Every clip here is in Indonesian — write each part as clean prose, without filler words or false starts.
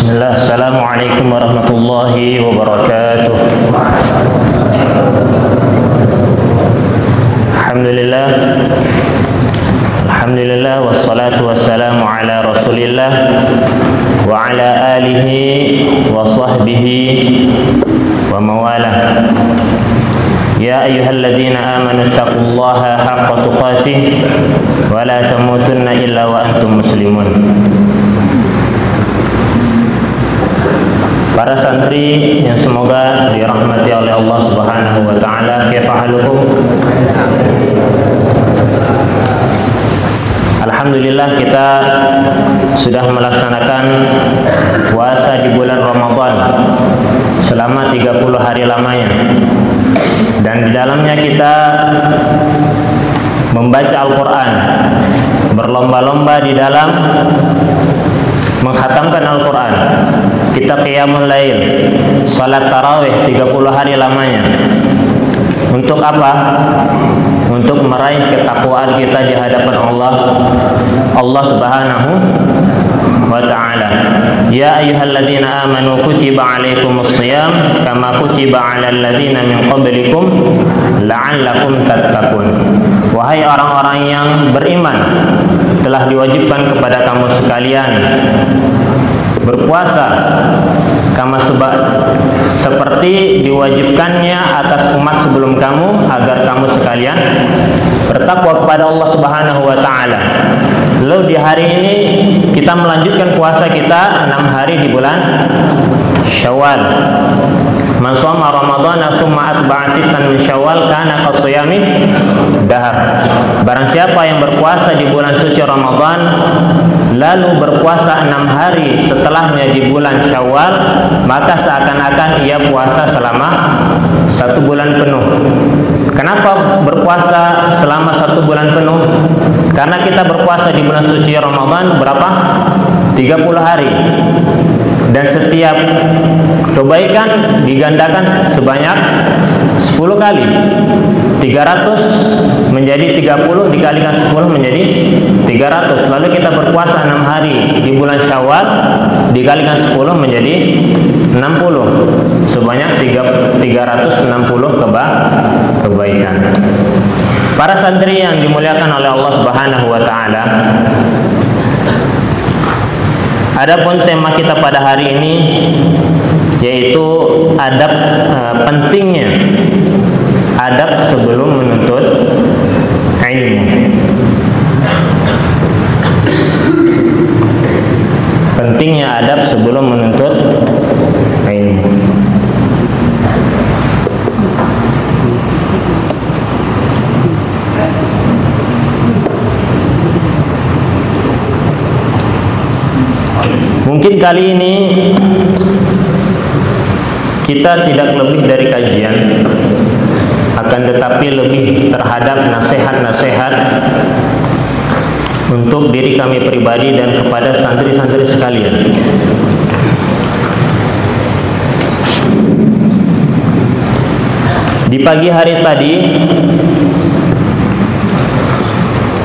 Bismillah. Assalamualaikum warahmatullahi wabarakatuh. Alhamdulillah. Alhamdulillah wassalatu wassalamu ala Rasulillah wa ala alihi wa sahbihi wa mawalah. Ya ayyuhalladzina amanu taqullaha haqqa tuqatih wa la tamutunna illa wa antum muslimun. Para santri yang semoga dirahmati oleh Allah Subhanahu wa taala, kaifa halukum? Alhamdulillah, kita sudah melaksanakan puasa di bulan Ramadan selama 30 hari lamanya. Dan di dalamnya kita membaca Al-Quran, berlomba-lomba di dalam menghatamkan Al-Quran. Kita qiyamul lail, salat tarawih 30 hari lamanya. Untuk apa? Untuk meraih ketakwaan kita di hadapan Allah Subhanahu wa ta'ala. Ya ayyuhalladzina amanu kutiba alaikumus shiyam kama kutiba alal ladzina min qablikum la'allakum tattaqun. Wahai orang-orang yang beriman, telah diwajibkan kepada kamu sekalian berpuasa seperti diwajibkannya atas umat sebelum kamu, agar kamu sekalian bertakwa kepada Allah Subhanahu wa taala. Lalu di hari ini kita melanjutkan puasa kita 6 hari di bulan Syawal. Man shoma Ramadhana tsumma atba'a sittan min Syawal kana qasiyami dahar. Barang siapa yang berpuasa di bulan suci Ramadan lalu berpuasa 6 hari setelahnya di bulan Syawal, maka seakan-akan ia puasa selama 1 bulan penuh. Kenapa berpuasa selama 1 bulan penuh? Karena kita berpuasa di bulan suci Ramadan berapa? 30 hari. Dan setiap kebaikan digandakan sebanyak 10 kali. 300 menjadi 30 dikalikan 10 menjadi 300. Lalu kita berpuasa 6 hari di bulan Syawal dikalikan 10 menjadi 60. Sebanyak 360 kebaikan. Para santri yang dimuliakan oleh Allah Subhanahu wa taala, adapun tema kita pada hari ini yaitu pentingnya adab sebelum menuntut ilmu. Pentingnya adab sebelum menuntut ilmu. Mungkin kali ini kita tidak lebih dari kajian, akan tetapi lebih terhadap nasihat-nasihat untuk diri kami pribadi dan kepada santri-santri sekalian. Di pagi hari tadi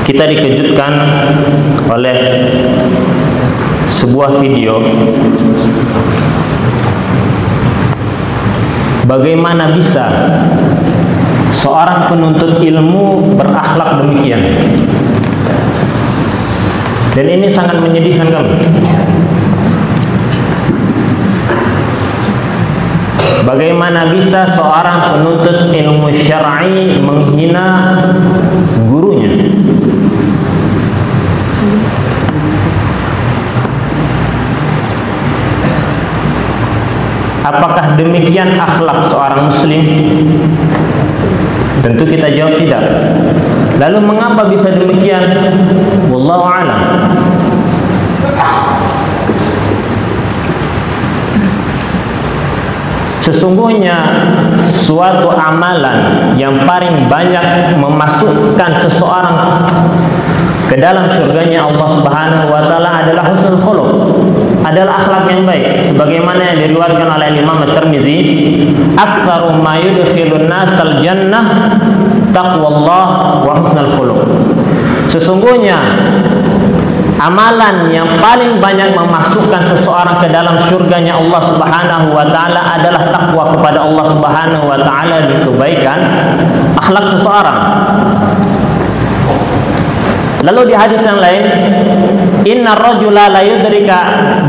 kita dikejutkan oleh sebuah video bagaimana bisa seorang penuntut ilmu berakhlak demikian. Dan ini sangat menyedihkan kami. Bagaimana bisa seorang penuntut ilmu syar'i menghina gurunya? Apakah demikian akhlak seorang muslim? Tentu kita jawab tidak. Lalu mengapa bisa demikian? Wallahu a'lam. Sesungguhnya suatu amalan yang paling banyak memasukkan seseorang ke dalam surganya Allah Subhanahu wa taala adalah husnul khuluq, adalah akhlak yang baik. Sebagaimana yang diriwayatkan oleh Imam At-Tirmidzi, "Aktsaru ma yudkhilun nasal jannah taqwallah wa husnul khuluq." Sesungguhnya amalan yang paling banyak memasukkan seseorang ke dalam surganya Allah Subhanahu wa taala adalah takwa kepada Allah Subhanahu wa taala di kebaikan akhlak seseorang. Lalu di hadis yang lain, inna rajula la yudrika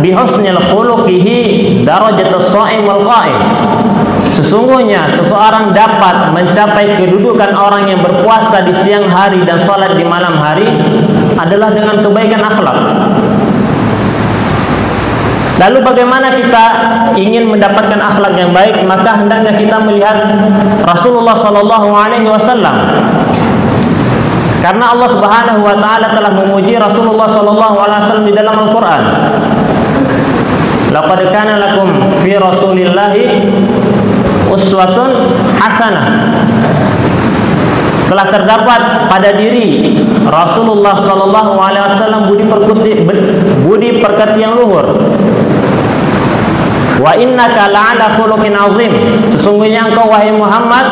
bi husnil khuluqihi darajatus shaim wal qa'im. Sesungguhnya seseorang dapat mencapai kedudukan orang yang berpuasa di siang hari dan salat di malam hari adalah dengan kebaikan akhlak. Lalu bagaimana kita ingin mendapatkan akhlak yang baik? Maka hendaknya kita melihat Rasulullah sallallahu alaihi wasallam. Karena Allah Subhanahu wa taala telah memuji Rasulullah sallallahu alaihi wasallam di dalam Al-Qur'an. Laqad kana lakum fi Rasulillahi uswatun hasanah. Telah terdapat pada diri Rasulullah sallallahu alaihi wasallam budi pekerti yang luhur. Wa innaka la'ala khuluqin 'azim. Sesungguhnya engkau wahai Muhammad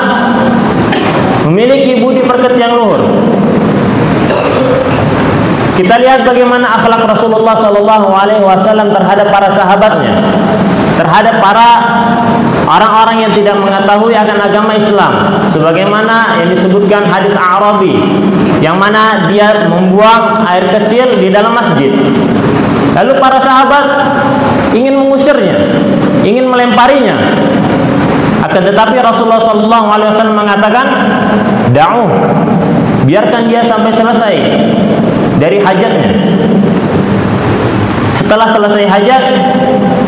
memiliki budi pekerti yang luhur. Kita lihat bagaimana akhlak Rasulullah sallallahu alaihi wasallam terhadap para sahabatnya, terhadap para orang-orang yang tidak mengetahui akan agama Islam, sebagaimana yang disebutkan hadis A'rabi yang mana dia membuang air kecil di dalam masjid. Lalu para sahabat ingin mengusirnya, ingin melemparinya. Akan tetapi Rasulullah sallallahu alaihi wasallam mengatakan, "Da'u, biarkan dia sampai selesai dari hajatnya." Setelah selesai hajat,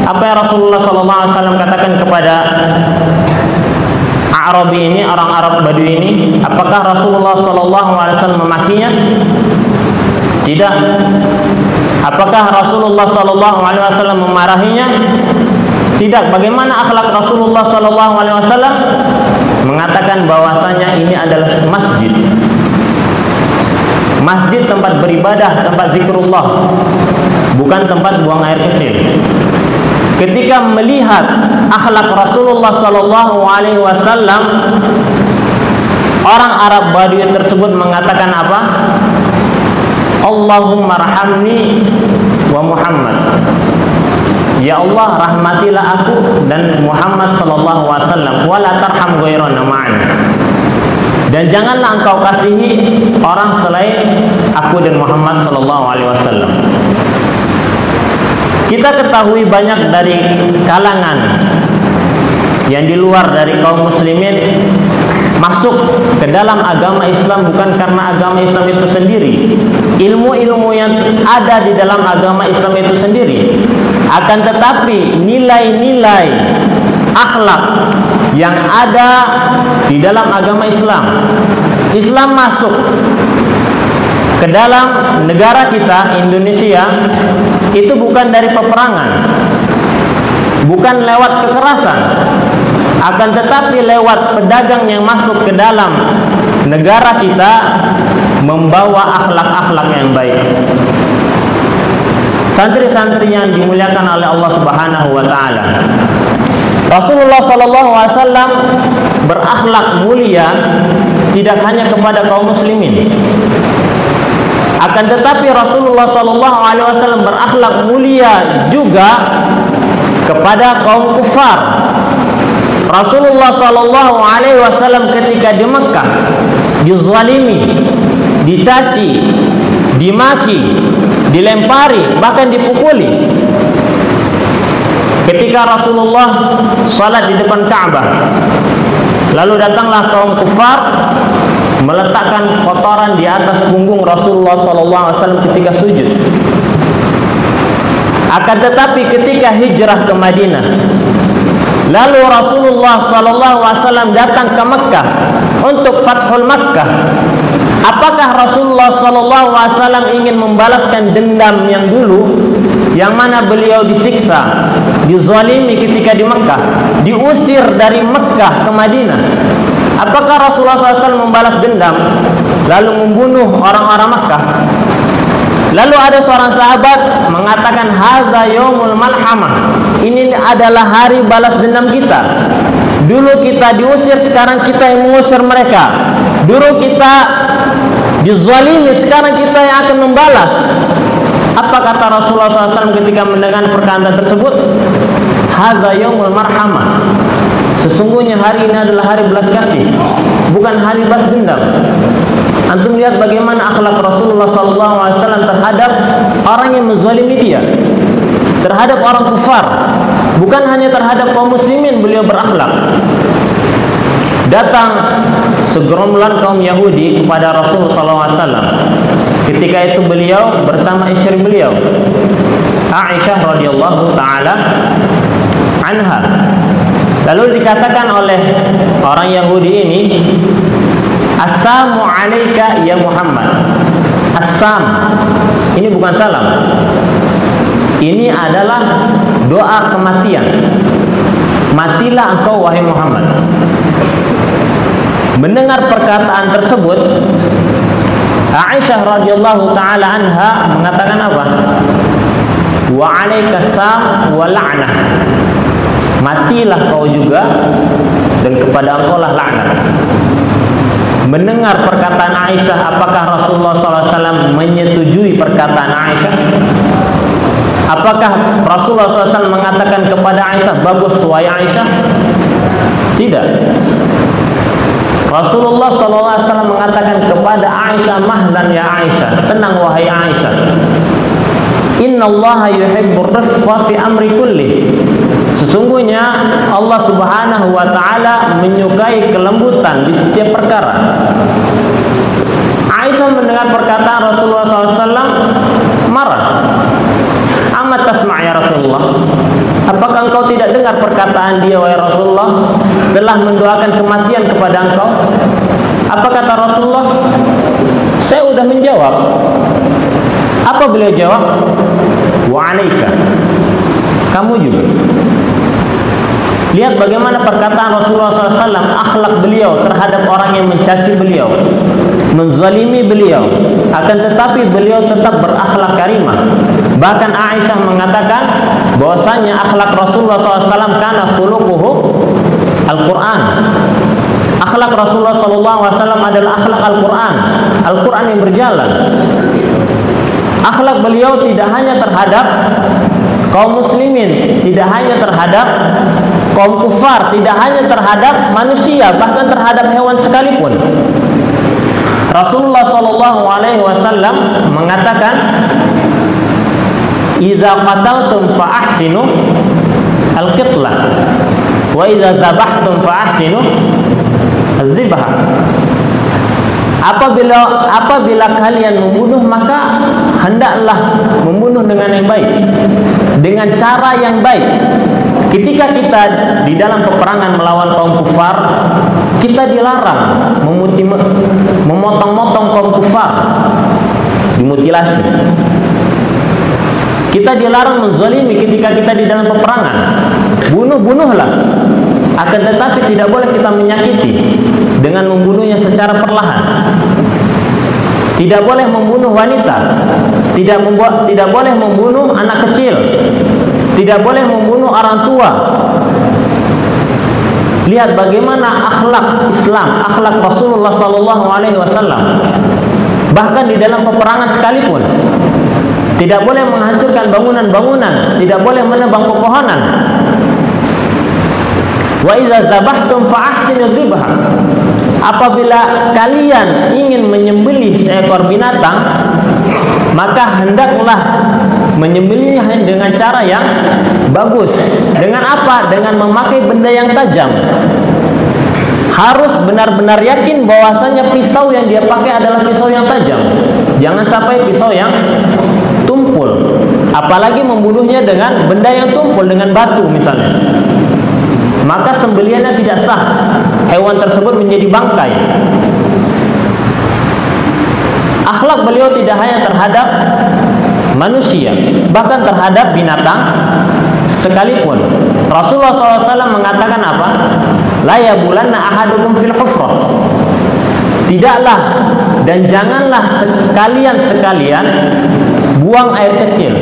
apa yang Rasulullah sallallahu alaihi wasallam katakan kepada A'rabi ini, orang Arab Badui ini? Apakah Rasulullah sallallahu alaihi wasallam memakinya? Tidak. Apakah Rasulullah sallallahu alaihi wasallam memarahinya? Tidak. Bagaimana akhlak Rasulullah sallallahu alaihi wasallam? Mengatakan bahwasanya ini adalah masjid. Masjid tempat beribadah, tempat zikrullah, bukan tempat buang air kecil. Ketika melihat akhlak Rasulullah sallallahu alaihi wasallam, orang Arab Badui tersebut mengatakan apa? Allahumma rahamni wa Muhammad. Ya Allah, rahmatilah aku dan Muhammad sallallahu alaihi wasallam, wa la tarham ghairana ma'ana. Dan janganlah engkau kasihi orang selain aku dan Muhammad sallallahu alaihi wasallam. Kita ketahui banyak dari kalangan yang di luar dari kaum muslimin masuk ke dalam agama Islam bukan karena agama Islam itu sendiri, ilmu-ilmu yang ada di dalam agama Islam itu sendiri, akan tetapi nilai-nilai akhlak yang ada di dalam agama Islam. Islam masuk ke dalam negara kita Indonesia itu bukan dari peperangan, bukan lewat kekerasan, akan tetapi lewat pedagang yang masuk ke dalam negara kita membawa akhlak-akhlak yang baik. Santri-santri yang dimuliakan oleh Allah Subhanahu wa taala, Rasulullah sallallahu alaihi wasallam berakhlak mulia tidak hanya kepada kaum muslimin, akan tetapi Rasulullah sallallahu alaihi wasallam berakhlak mulia juga kepada kaum kufar. Rasulullah sallallahu alaihi wasallam ketika di Mekah dizalimi, dicaci, dimaki, dilempari, bahkan dipukuli. Ketika Rasulullah salat di depan Ka'bah, lalu datanglah kaum kufar meletakkan kotoran di atas punggung Rasulullah SAW ketika sujud. Akan tetapi ketika hijrah ke Madinah, lalu Rasulullah SAW datang ke Mekah untuk Fathul Makkah, apakah Rasulullah SAW ingin membalaskan dendam yang dulu, yang mana beliau disiksa, dizalimi ketika di Mekah, diusir dari Mekah ke Madinah? Apakah Rasulullah SAW membalas dendam lalu membunuh orang-orang Mekah? Lalu ada seorang sahabat mengatakan, hadza yaumul malhamah, ini adalah hari balas dendam kita. Dulu kita diusir, sekarang kita yang mengusir mereka. Dulu kita dizalimi, sekarang kita yang akan membalas. Apa kata Rasulullah SAW ketika mendengar perkataan tersebut? Hadza yaumul marhamah. Sesungguhnya hari ini adalah hari belas kasih, bukan hari balas dendam. Antum lihat bagaimana akhlak Rasulullah SAW terhadap orang yang menzalimi dia, terhadap orang kufar. Bukan hanya terhadap kaum muslimin beliau berakhlak. Datang segerombolan kaum Yahudi kepada Rasulullah SAW. Ketika itu beliau bersama istri beliau, Aisyah radhiyallahu taala anha. Lalu dikatakan oleh orang Yahudi ini, Assalamu alayka ya Muhammad. Assam, ini bukan salam. Ini adalah doa kematian. Matilah engkau wahai Muhammad. Mendengar perkataan tersebut, Aisyah radhiyallahu taala anha mengatakan apa? Wa alaikasam wa la'nah. Matilah kau juga dan kepada engkau lah laknat. Mendengar perkataan Aisyah, apakah Rasulullah SAW menyetujui perkataan Aisyah? Apakah Rasulullah SAW mengatakan kepada Aisyah, bagus wahai Aisyah? Tidak. Rasulullah SAW mengatakan kepada Aisyah, mahlan ya Aisyah, tenang wahai Aisyah. Innallaha yuhibbur rifqa fi amri kulli. Sesungguhnya Allah Subhanahu wa taala menyukai kelembutan di setiap perkara. Aisyah mendengar perkataan Rasulullah SAW marah. Amat tasma' ya Rasulullah. Apakah engkau tidak dengar perkataan dia wahai Rasulullah, telah mendoakan kematian kepada engkau? Apa kata Rasulullah? Saya sudah menjawab. Apa beliau jawab? Wa alaika. Kamu juga. Lihat bagaimana perkataan Rasulullah SAW, akhlak beliau terhadap orang yang mencaci beliau, menzalimi beliau. Akan tetapi beliau tetap berakhlak karimah. Bahkan Aisyah mengatakan bahwasanya akhlak Rasulullah SAW kana khuluquhu Al-Quran. Akhlak Rasulullah SAW adalah akhlak Al-Quran, Al-Quran yang berjalan. Akhlak beliau tidak hanya terhadap kaum muslimin, tidak hanya terhadap kaum kufar, tidak hanya terhadap manusia, bahkan terhadap hewan sekalipun. Rasulullah SAW mengatakan, "Idza qataltum fa ahsinu al-qitlah, wa idza dzabhtum fa ahsinu al-dzibha." Apabila kalian membunuh, maka hendaklah membunuh dengan yang baik, dengan cara yang baik. Ketika kita di dalam peperangan melawan kaum kufar, kita dilarang memotong-motong kaum kufar, dimutilasi. Kita dilarang menzalimi ketika kita di dalam peperangan. Bunuh-bunuhlah. Akan tetapi tidak boleh kita menyakiti dengan membunuhnya secara perlahan. Tidak boleh membunuh wanita, tidak boleh membunuh anak kecil, tidak boleh membunuh orang tua. Lihat bagaimana akhlak Islam, akhlak Rasulullah SAW. Bahkan di dalam peperangan sekalipun, tidak boleh menghancurkan bangunan-bangunan, tidak boleh menebang pepohonan. Wa idza dzabhtum fa ahsinu dzibha. Apabila kalian ingin menyembelih seekor binatang, maka hendaklah menyembelihnya dengan cara yang bagus. Dengan apa? Dengan memakai benda yang tajam. Harus benar-benar yakin bahwasanya pisau yang dia pakai adalah pisau yang tajam. Jangan sampai pisau yang tumpul. Apalagi membunuhnya dengan benda yang tumpul, dengan batu misalnya. Maka sembelihannya tidak sah. Hewan tersebut menjadi bangkai. Akhlak beliau tidak hanya terhadap manusia, bahkan terhadap binatang sekalipun. Rasulullah SAW mengatakan apa? La yabulanna ahadukum fil hufrah. Tidaklah dan janganlah sekalian buang air kecil.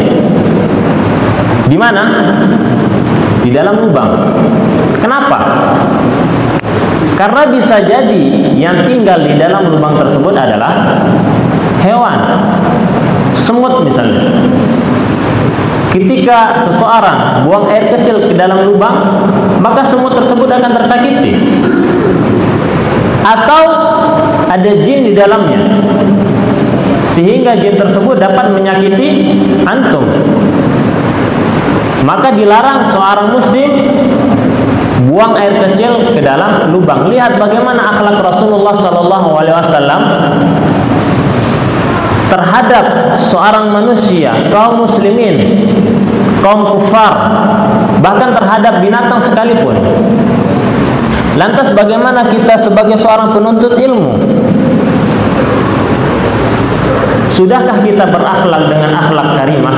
Di mana? Di dalam lubang. Kenapa? Karena bisa jadi yang tinggal di dalam lubang tersebut adalah hewan. semut misalnya. Ketika seseorang buang air kecil ke dalam lubang, maka semut tersebut akan tersakiti. Atau ada jin di dalamnya, sehingga jin tersebut dapat menyakiti antum. Maka dilarang seorang muslim buang air kecil ke dalam lubang. Lihat bagaimana akhlak Rasulullah SAW terhadap seorang manusia, kaum muslimin, kaum kufar, bahkan terhadap binatang sekalipun. Lantas bagaimana kita sebagai seorang penuntut ilmu? Sudahkah kita berakhlak dengan akhlak karimah?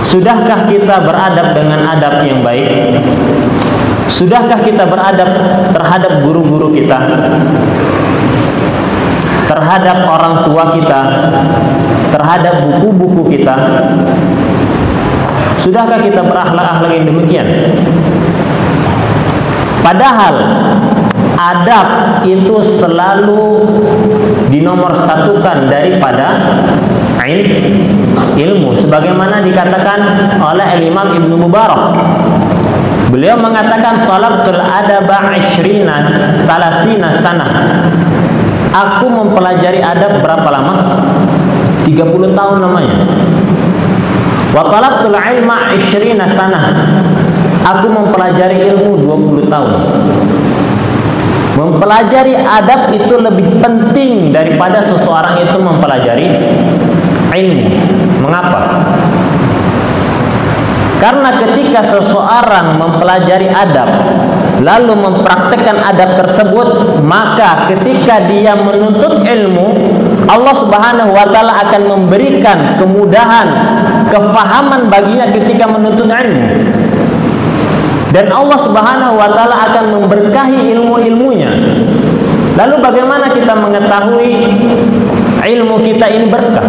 Sudahkah kita beradab dengan adab yang baik? Sudahkah kita beradab terhadap guru-guru kita, terhadap orang tua kita, terhadap buku-buku kita? Sudahkah kita berakhlak-akhlak yang demikian? Padahal adab itu selalu dinomorsatukan daripada ilmu, sebagaimana dikatakan oleh Imam Ibnu Mubarak. Beliau mengatakan talabtul adaba 20 salasina sanah. Aku mempelajari adab berapa lama? 30 tahun namanya. Wa talabtul ilma 20 sanah. Aku mempelajari ilmu 20 tahun. Mempelajari adab itu lebih penting daripada seseorang itu mempelajari ilmu. Mengapa? Karena ketika seseorang mempelajari adab lalu mempraktekkan adab tersebut, maka ketika dia menuntut ilmu, Allah Subhanahu wa taala akan memberikan kemudahan, kefahaman baginya ketika menuntut ilmu. Dan Allah Subhanahu wa taala akan memberkahi ilmu-ilmunya. Lalu bagaimana kita mengetahui ilmu kita ini berkah?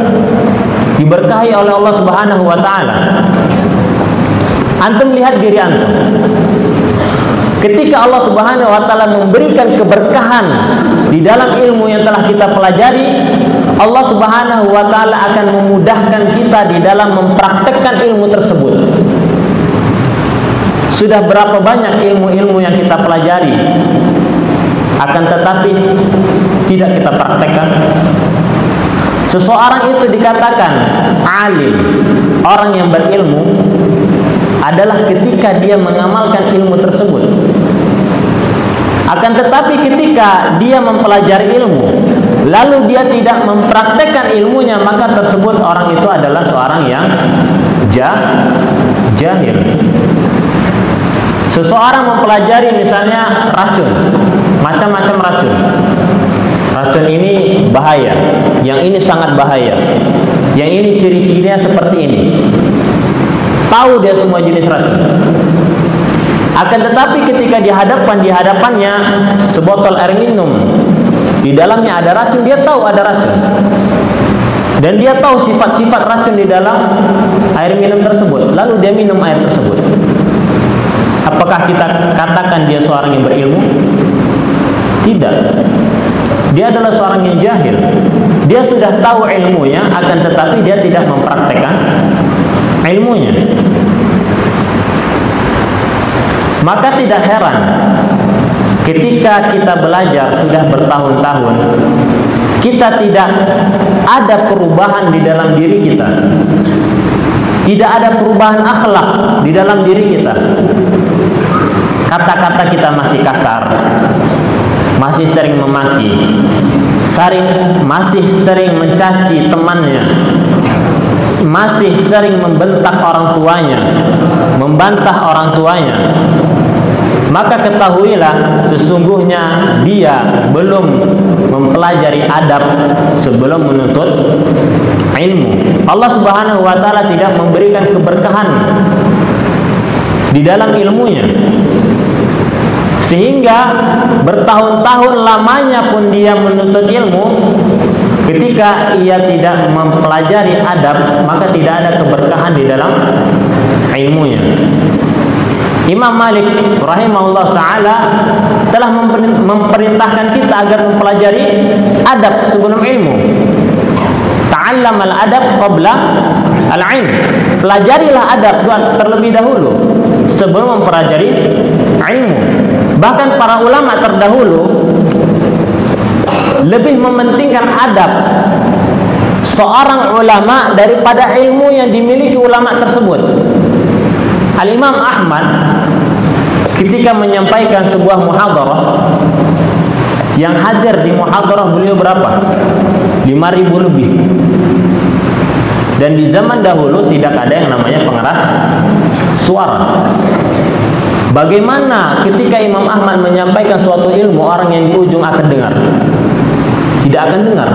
Diberkahi oleh Allah Subhanahu wa taala. Antum lihat diri antum. Ketika Allah Subhanahu wa taala memberikan keberkahan di dalam ilmu yang telah kita pelajari, Allah Subhanahu wa taala akan memudahkan kita di dalam mempraktekkan ilmu tersebut. Sudah berapa banyak ilmu-ilmu yang kita pelajari, akan tetapi tidak kita praktekkan. Seseorang itu dikatakan alim, orang yang berilmu, adalah ketika dia mengamalkan ilmu tersebut. Akan tetapi ketika dia mempelajari ilmu, lalu dia tidak mempraktekkan ilmunya, maka tersebut orang itu adalah seorang yang jahil. Seseorang mempelajari misalnya racun, macam-macam racun. Racun ini bahaya, yang ini sangat bahaya, yang ini ciri-cirinya seperti ini. Tahu dia semua jenis racun. Akan tetapi ketika di hadapannya sebotol air minum, di dalamnya ada racun, dia tahu ada racun. Dan dia tahu sifat-sifat racun di dalam air minum tersebut. Lalu dia minum air tersebut. Apakah kita katakan dia seorang yang berilmu? Tidak. Dia adalah seorang yang jahil. Dia sudah tahu ilmunya, akan tetapi dia tidak mempraktekkan ilmunya. Maka tidak heran ketika kita belajar sudah bertahun-tahun, kita tidak ada perubahan di dalam diri kita. Tidak ada perubahan akhlak di dalam diri kita. Kata-kata kita masih kasar, masih sering memaki, masih sering mencaci temannya, masih sering membentak orang tuanya, membantah orang tuanya. Maka ketahuilah sesungguhnya dia belum mempelajari adab sebelum menuntut ilmu. Allah Subhanahu wa taala tidak memberikan keberkahan di dalam ilmunya, sehingga bertahun-tahun lamanya pun dia menuntut ilmu, ketika ia tidak mempelajari adab, maka tidak ada keberkahan di dalam ilmunya. Imam Malik rahimahullah ta'ala telah memerintahkan kita agar mempelajari adab sebelum ilmu. ta'allamal adab qabla al-'ilm. Pelajarilah adab terlebih dahulu sebelum mempelajari ilmu. Bahkan para ulama terdahulu lebih mementingkan adab seorang ulama daripada ilmu yang dimiliki ulama tersebut. Al-Imam Ahmad ketika menyampaikan sebuah muhadarah, yang hadir di muhadarah beliau berapa? 5.000 lebih. Dan di zaman dahulu tidak ada yang namanya pengeras suara. Bagaimana ketika Imam Ahmad menyampaikan suatu ilmu, orang yang di ujung akan dengar? Tidak akan dengar.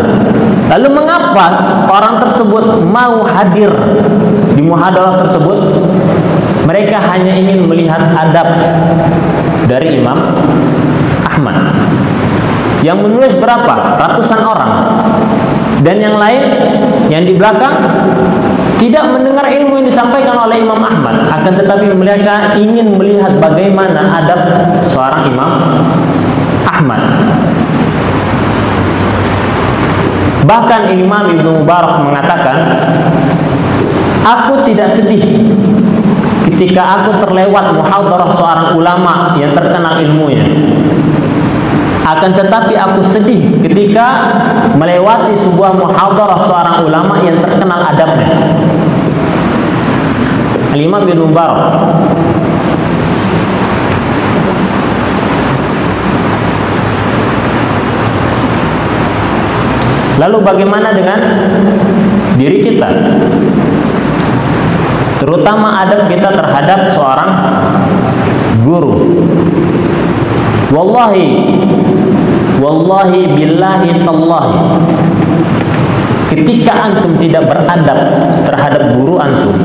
Lalu mengapa orang tersebut mau hadir di muhadarah tersebut? Mereka hanya ingin melihat adab dari Imam Ahmad. Yang menulis berapa? Ratusan orang. Dan yang lain, yang di belakang, tidak mendengar ilmu yang disampaikan oleh Imam Ahmad. Akan tetapi mereka ingin melihat bagaimana adab seorang Imam Ahmad. Bahkan Imam Ibnu Mubarak mengatakan, aku tidak sedih ketika aku terlewat muhadarah seorang ulama yang terkenal ilmunya. Akan tetapi aku sedih ketika melewati sebuah muhadarah seorang ulama yang terkenal adabnya. Imam Ibnu Mubarak. Lalu bagaimana dengan diri kita? Terutama adab kita terhadap seorang guru. Wallahi billahi tallahi, ketika antum tidak beradab terhadap guru antum,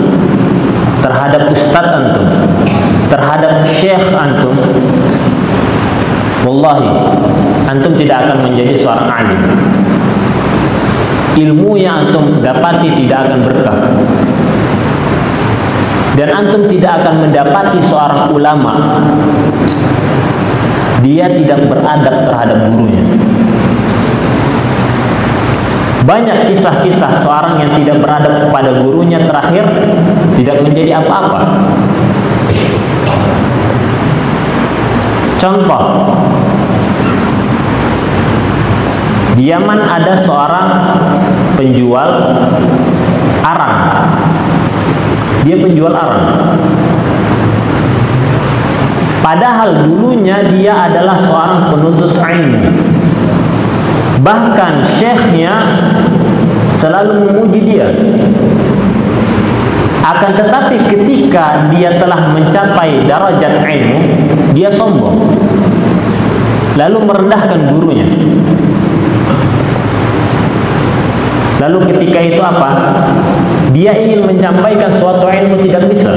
terhadap ustadz antum, terhadap syekh antum, wallahi antum tidak akan menjadi seorang alim. Ilmu yang antum dapati tidak akan berkah. Dan antum tidak akan mendapati seorang ulama dia tidak beradab terhadap gurunya. Banyak kisah-kisah seorang yang tidak beradab kepada gurunya terakhir tidak menjadi apa-apa. Contoh, di Yaman ada seorang penjual arang. Dia penjual arang. Padahal dulunya dia adalah seorang penuntut ilmu. Bahkan syekhnya selalu memuji dia. Akan tetapi ketika dia telah mencapai darajat ilmu, dia sombong, lalu merendahkan gurunya. Lalu ketika itu apa? Dia ingin menyampaikan suatu ilmu tidak bisa.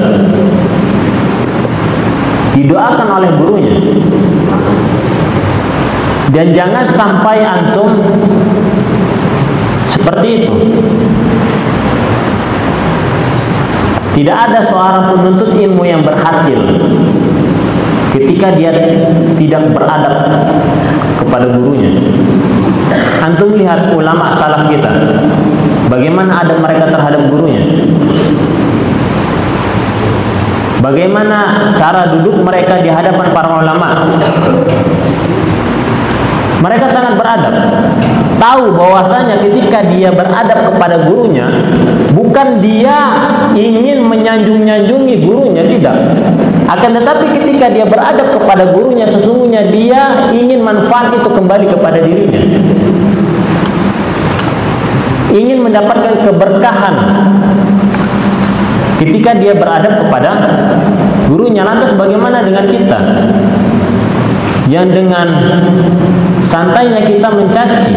Didoakan oleh gurunya. Dan jangan sampai antum seperti itu. Tidak ada seorang penuntut ilmu yang berhasil ketika dia tidak beradab kepada gurunya. Antum lihat ulama salaf kita, bagaimana adab mereka terhadap gurunya. Bagaimana cara duduk mereka di hadapan para ulama. Mereka sangat beradab. Tahu bahwasanya ketika dia beradab kepada gurunya, bukan dia ingin menyanjung-nyanjungi gurunya, tidak. Akan tetapi ketika dia beradab kepada gurunya, sesungguhnya dia ingin manfaat itu kembali kepada dirinya. Ingin mendapatkan keberkahan ketika dia beradab kepada gurunya. Lantas bagaimana dengan kita yang dengan santainya kita mencaci,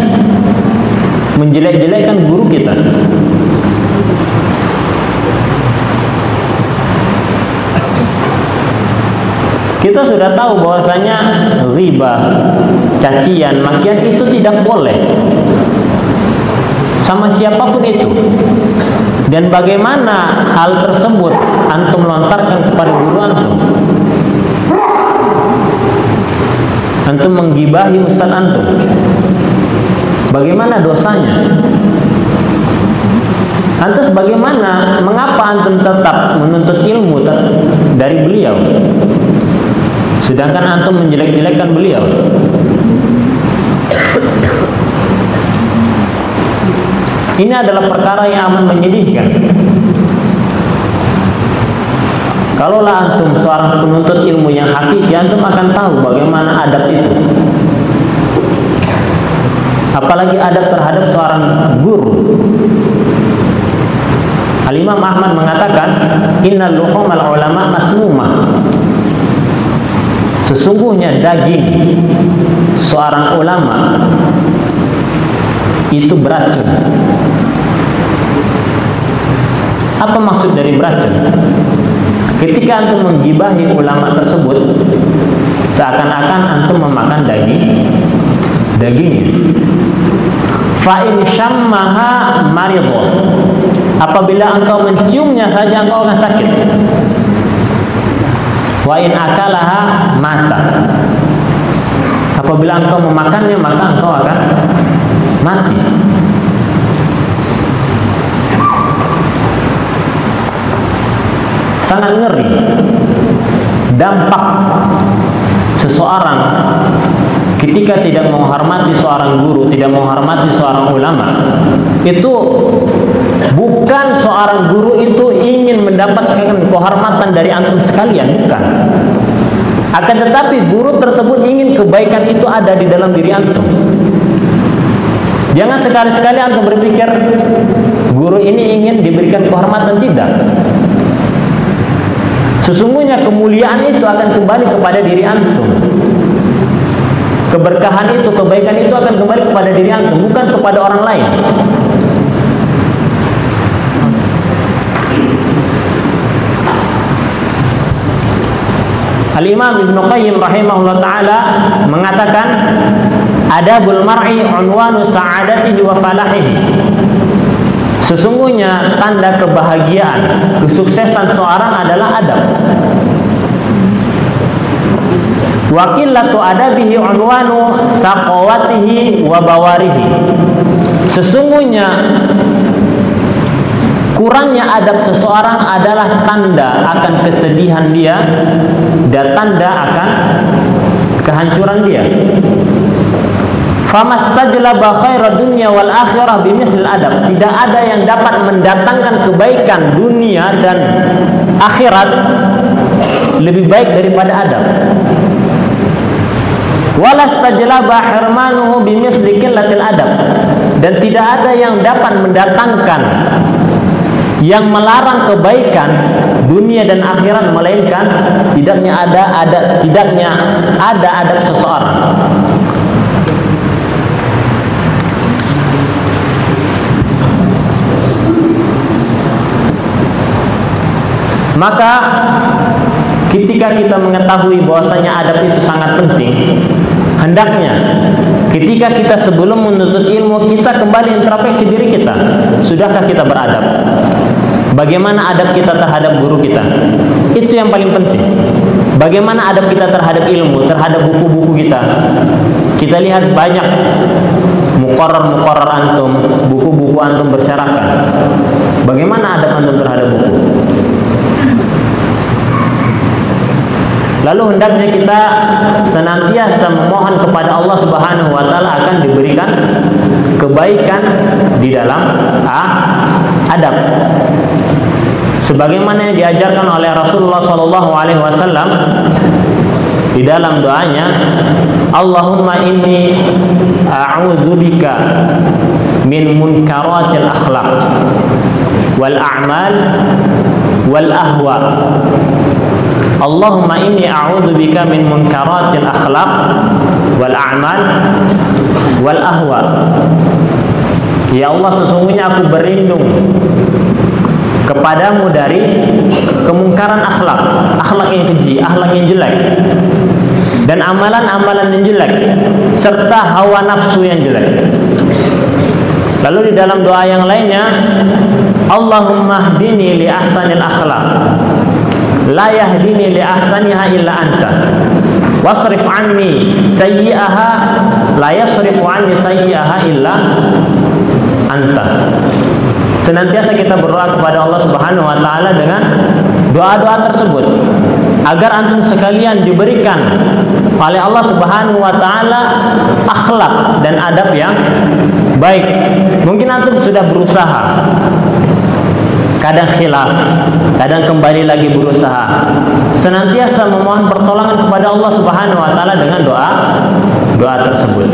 menjelek-jelekkan guru kita? Kita sudah tahu bahwasanya riba, cacian, makian itu tidak boleh sama siapapun itu. Dan bagaimana hal tersebut antum lontarkan kepada guru antum? Antum menggibahi ustaz antum. Bagaimana dosanya? Lantas bagaimana, mengapa antum tetap menuntut ilmu dari beliau, sedangkan antum menjelek-jelekkan beliau? Ini adalah perkara yang amat menyedihkan. Kalaulah antum seorang penuntut ilmu yang hakiki, antum akan tahu bagaimana adab itu. Apalagi adab terhadap seorang guru. Al-Imam Ahmad mengatakan, innal luhumal ulama masmumah. Sesungguhnya daging seorang ulama itu beracun. Apa maksud dari beracun? Ketika antum menggibahi ulama tersebut, seakan-akan antum memakan dagingnya. Fa in syammaha maridun. Apabila engkau menciumnya saja engkau akan sakit. Wa in akalaha mata. Apabila engkau memakannya maka engkau akan mati. Sangat ngeri dampak seseorang ketika tidak menghormati seorang guru, tidak menghormati seorang ulama. Itu bukan seorang guru itu ingin mendapatkan kehormatan dari antum sekalian, bukan. Akan tetapi guru tersebut ingin kebaikan itu ada di dalam diri antum. Jangan sekali-sekali antum berpikir guru ini ingin diberikan kehormatan, tidak. Sesungguhnya kemuliaan itu akan kembali kepada diri antum. Keberkahan itu, kebaikan itu akan kembali kepada diri antum, bukan kepada orang lain. Al-Imam Ibnu Qayyim rahimahullah ta'ala mengatakan, adabul mar'i unwanu sa'adatihi wa falahihi. Sesungguhnya tanda kebahagiaan, kesuksesan seorang adalah adab. Wa qillatu adabihi unwanu saqawatihi wa bawarihi. Sesungguhnya kurangnya adab seseorang adalah tanda akan kesedihan dia dan tanda akan kehancuran dia. Famastajlaba khairad dunya wal akhirah bimithl adab. Tidak ada yang dapat mendatangkan kebaikan dunia dan akhirat lebih baik daripada adab. Walastajlaba hirmanuhu bimithli qillatil adab. Dan tidak ada yang dapat mendatangkan, yang melarang kebaikan dunia dan akhirat, melainkan tidaknya ada adab seseorang. Maka ketika kita mengetahui bahwasanya adab itu sangat penting, hendaknya ketika kita sebelum menuntut ilmu, kita kembali introspeksi diri kita. Sudahkah kita beradab? Bagaimana adab kita terhadap guru kita? Itu yang paling penting. Bagaimana adab kita terhadap ilmu, terhadap buku-buku kita? Kita lihat banyak muqarrar antum, buku-buku antum berserakan. Bagaimana adab antum terhadap buku? Lalu hendaknya kita senantiasa memohon kepada Allah Subhanahu wa taala akan diberikan kebaikan di dalam adab. Sebagaimana yang diajarkan oleh Rasulullah sallallahu alaihi wasallam di dalam doanya, Allahumma inni a'udzubika min munkaratil akhlaq wal a'mal wal ahwa. Allahumma inni a'udzubika min munkaratil akhlaq wal a'mal wal ahwa. Ya Allah, sesungguhnya aku berlindung kepadamu dari kemungkaran akhlak, akhlak yang keji, akhlak yang jelek, dan amalan-amalan yang jelek, serta hawa nafsu yang jelek. Lalu di dalam doa yang lainnya, Allahumma hdini li ahsanil akhlaq la yahdini li ahsaniha illa anta wasrif anni sayyi'aha la yasrifu anni sayyi'aha illa anta. senantiasa kita berdoa kepada Allah Subhanahu wa taala dengan doa-doa tersebut agar antum sekalian diberikan oleh Allah Subhanahu wa taala akhlak dan adab yang baik. Mungkin antum sudah berusaha, kadang khilaf, kadang kembali lagi berusaha, senantiasa memohon pertolongan kepada Allah Subhanahu wa taala dengan doa tersebut.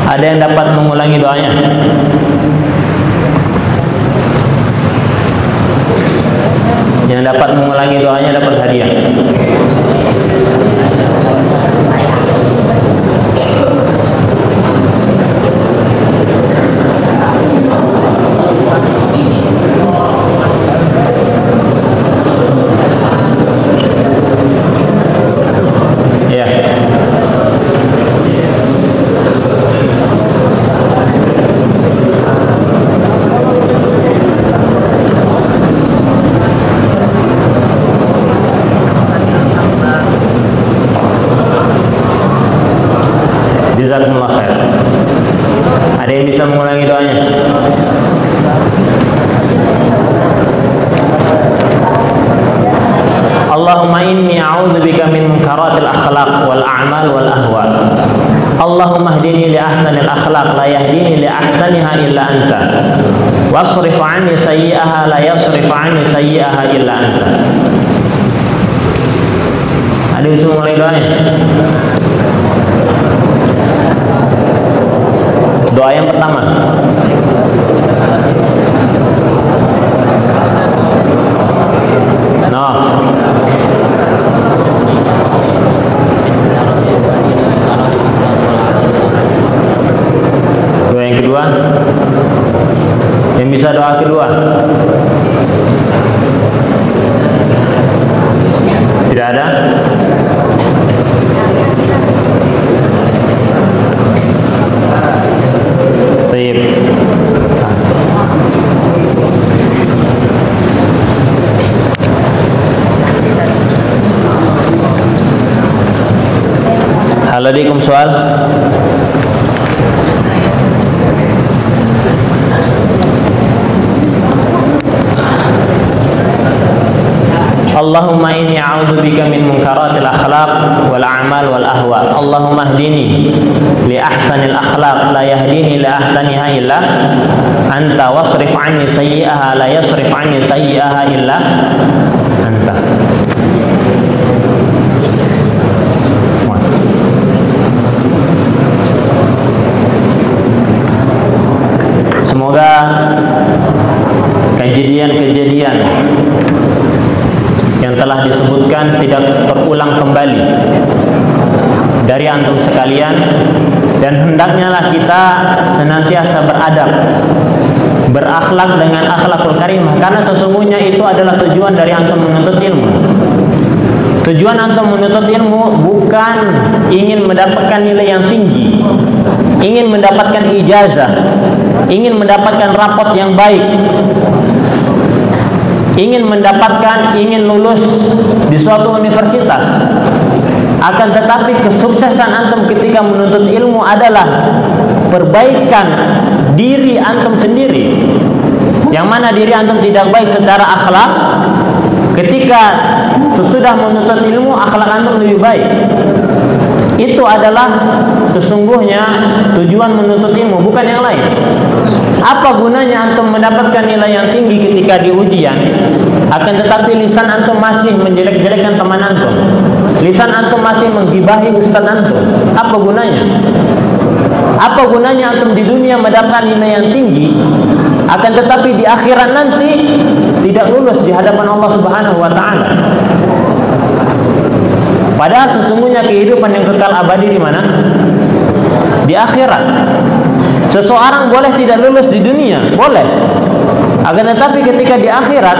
Ada yang dapat mengulangi doanya? Yang dapat mengulangi doanya dapat hadiah. Jazakumullah khair. Ada yang bisa mengulangi doanya? Allahumma inni a'udzubika min munkaratil akhlaq wal a'mal wal ahwa. Allahumma hdini li ahsanil akhlaq la yahdini li ahsaniha illa anta. Wasrif 'anni sayyi'aha la yasrif 'anni sayyi'aha illa anta. Ada yang bisa mengulangi doanya? Doa yang pertama. No. Doa yang kedua. Yang bisa doa kedua? Tidak ada? Baik. Hal ladikum soal? Allahumma inni a'udzubika min munkaratil akhlaq wal a'mal wal ahwa. Allahumma hdini li ahsanil akhlaq la yahdini li ahsaniha illa anta wasrif 'anni sayyi'aha la yasrif 'anni sayyi'aha illa anta. Semoga kejadian-kejadian yang telah disebutkan tidak terulang kembali dari antum sekalian, dan hendaknya lah kita senantiasa beradab, berakhlak dengan akhlakul karimah, karena sesungguhnya itu adalah tujuan dari antum menuntut ilmu. Tujuan antum menuntut ilmu bukan ingin mendapatkan nilai yang tinggi, ingin mendapatkan ijazah, ingin mendapatkan rapot yang baik, ingin lulus di suatu universitas. Akan tetapi kesuksesan antum ketika menuntut ilmu adalah perbaikan diri antum sendiri, yang mana diri antum tidak baik secara akhlak. Ketika sesudah menuntut ilmu, akhlak antum lebih baik. Itu adalah sesungguhnya tujuan menuntut ilmu, bukan yang lain. Apa gunanya antum mendapatkan nilai yang tinggi ketika di ujian, akan tetapi lisan antum masih menjelek-jelekkan teman antum, lisan antum masih menggibahi ustaz antum? Apa gunanya? Apa gunanya antum di dunia mendapatkan nilai yang tinggi, akan tetapi di akhirat nanti tidak lulus di hadapan Allah Subhanahu wa taala? Padahal sesungguhnya kehidupan yang kekal abadi di mana? Di akhirat. Seseorang boleh tidak lulus di dunia, boleh. Akan tetapi ketika di akhirat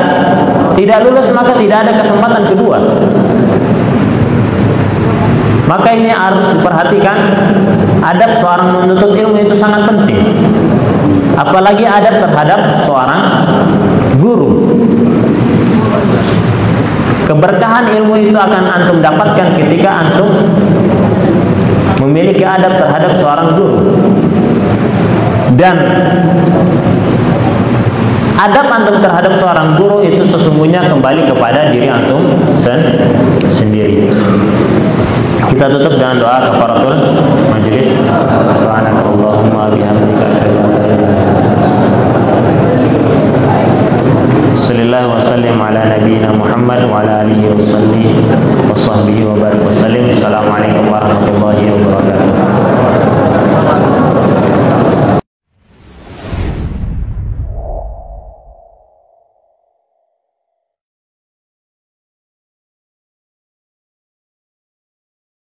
tidak lulus, maka tidak ada kesempatan kedua. Maka ini harus diperhatikan. Adab seorang menuntut ilmu itu sangat penting. Apalagi adab terhadap seorang guru. Keberkahan ilmu itu akan antum dapatkan ketika antum memiliki adab terhadap seorang guru. Dan adab antum terhadap seorang guru itu sesungguhnya kembali kepada diri antum sendiri. Kita tutup dengan doa kafaratul majelis. Subhanakallahumma bihamdika asyhadu an la ilaha illa anta sallallahu wa sallim ala nabiyyina Muhammad wa ala alihi wa sahbihi wa barik wa sallim. Assalamualaikum warahmatullahi wabarakatuh.